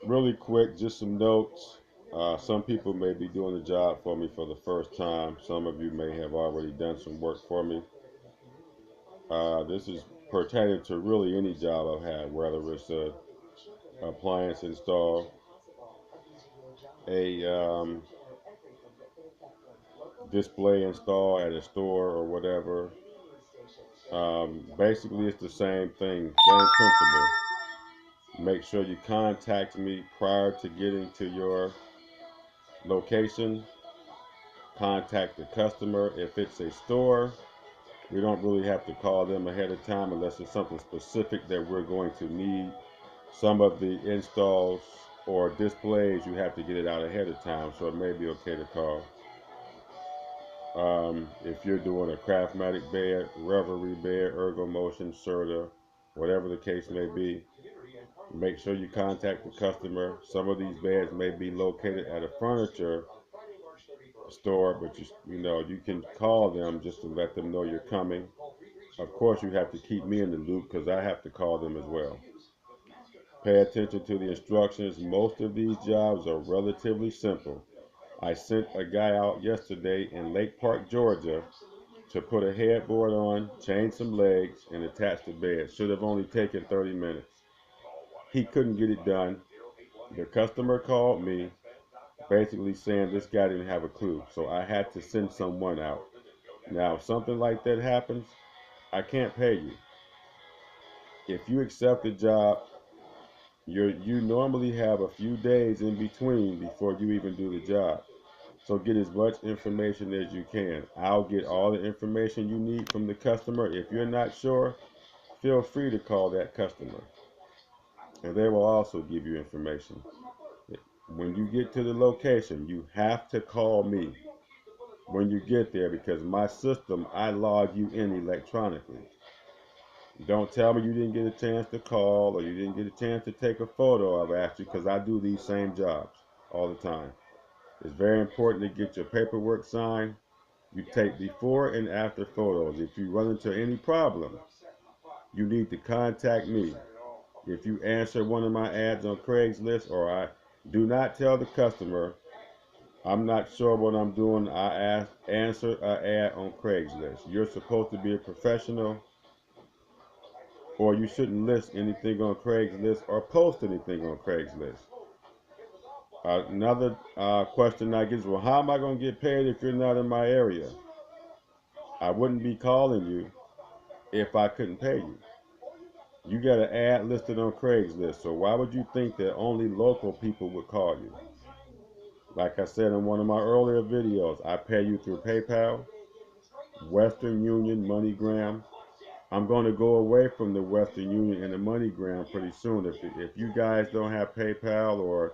Really quick, just some notes. Some people may be doing the job for me for the first time. Some of you may have already done some work for me. This is pertaining to really any job I've had, whether it's a appliance install, a display install at a store or whatever. Basically, it's the same thing, same principle. Make sure you contact me prior to getting to your location. Contact the customer. If it's a store, we don't really have to call them ahead of time unless it's something specific that we're going to need. Some of the installs or displays, you have to get it out ahead of time, so it may be okay to call. If you're doing a Craftmatic bed, Reverie bed, Ergo Motion, Serta, whatever the case may be, make sure you contact the customer. Some of these beds may be located at a furniture store, but you can call them just to let them know you're coming. Of course, you have to keep me in the loop because I have to call them as well. Pay attention to the instructions. Most of these jobs are relatively simple. I sent a guy out yesterday in Lake Park, Georgia, to put a headboard on, change some legs, and attach the bed. Should have only taken 30 minutes. He couldn't get it done. The customer called me basically saying this guy didn't have a clue, so I had to send someone out. Now, if something like that happens, I can't pay you. If you accept the job, you normally have a few days in between before you even do the job. So get as much information as you can. I'll get all the information you need from the customer. If you're not sure, feel free to call that customer, and they will also give you information. When you get to the location, you have to call me when you get there because my system, I log you in electronically. Don't tell me you didn't get a chance to call or you didn't get a chance to take a photo. I've asked you because I do these same jobs all the time. It's very important to get your paperwork signed. You take before and after photos. If you run into any problem, you need to contact me. If you answer one of my ads on Craigslist or I do not tell the customer I'm not sure what I'm doing, answer an ad on Craigslist. You're supposed to be a professional or you shouldn't list anything on Craigslist or post anything on Craigslist. Another question I get is, well, how am I going to get paid if you're not in my area? I wouldn't be calling you if I couldn't pay you. You got an ad listed on Craigslist, so why would you think that only local people would call you? Like I said in one of my earlier videos, I pay you through PayPal, Western Union, MoneyGram. I'm going to go away from the Western Union and the MoneyGram pretty soon. If you guys don't have PayPal or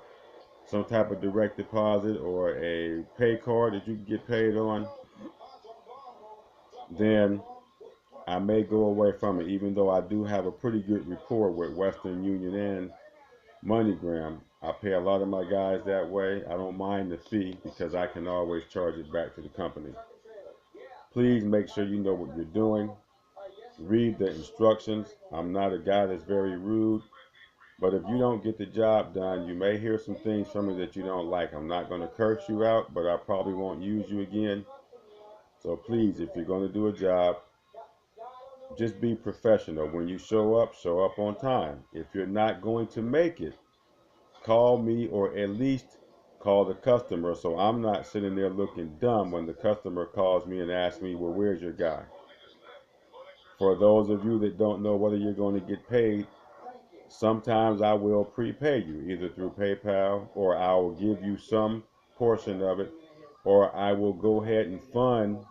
some type of direct deposit or a pay card that you can get paid on, then I may go away from it, even though I do have a pretty good rapport with Western Union and MoneyGram. I pay a lot of my guys that way. I don't mind the fee because I can always charge it back to the company. Please make sure you know what you're doing. Read the instructions. I'm not a guy that's very rude, but if you don't get the job done, you may hear some things from me that you don't like. I'm not going to curse you out, but I probably won't use you again. So please, if you're going to do a job, just be professional. When you show up on time. If you're not going to make it, call me or at least call the customer so I'm not sitting there looking dumb when the customer calls me and asks me, well, where's your guy? For those of you that don't know whether you're going to get paid, sometimes I will prepay you either through PayPal or I will give you some portion of it or I will go ahead and fund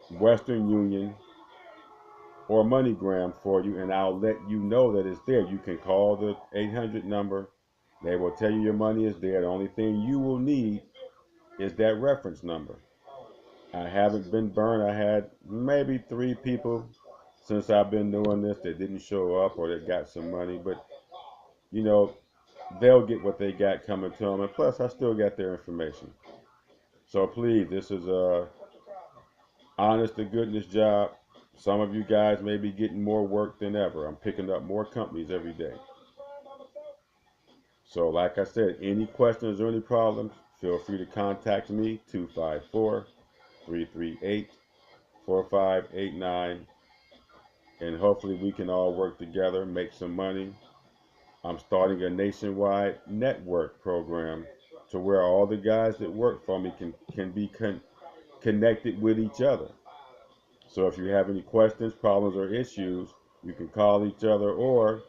Western Union or MoneyGram for you and I'll let you know that it's there. You can call the 800 number. They will tell you your money is there. The only thing you will need is that reference number. I haven't been burned. I had maybe 3 people since I've been doing this that didn't show up or that got some money, but you know, they'll get what they got coming to them. And plus, I still got their information. So please, this is a honest to goodness job. Some of you guys may be getting more work than ever. I'm picking up more companies every day. So like I said, any questions or any problems, feel free to contact me, 254-338-4589, and hopefully we can all work together, make some money. I'm starting a nationwide network program to where all the guys that work for me can be connected with each other. So if you have any questions, problems, or issues, you can call each other, or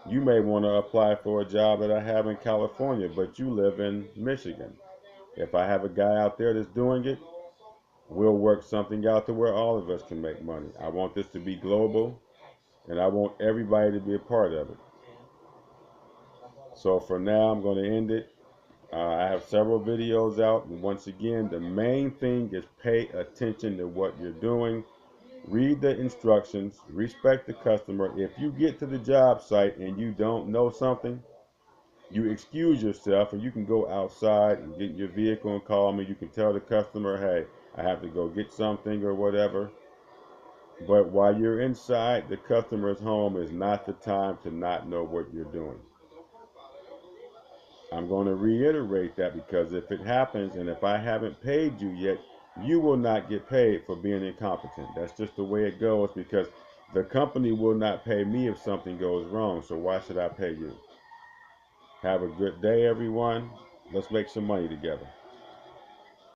you may want to apply for a job that I have in California, but you live in Michigan. If I have a guy out there that's doing it, we'll work something out to where all of us can make money. I want this to be global, and I want everybody to be a part of it. So for now, I'm going to end it. I have several videos out, and once again, the main thing is pay attention to what you're doing. Read the instructions, respect the customer. If you get to the job site and you don't know something, you excuse yourself and you can go outside and get your vehicle and call me. You can tell the customer, hey, I have to go get something or whatever. But while you're inside the customer's home is not the time to not know what you're doing. I'm going to reiterate that, because if it happens and if I haven't paid you yet, you will not get paid for being incompetent. That's just the way it goes, because the company will not pay me if something goes wrong. So why should I pay you? Have a good day, everyone. Let's make some money together.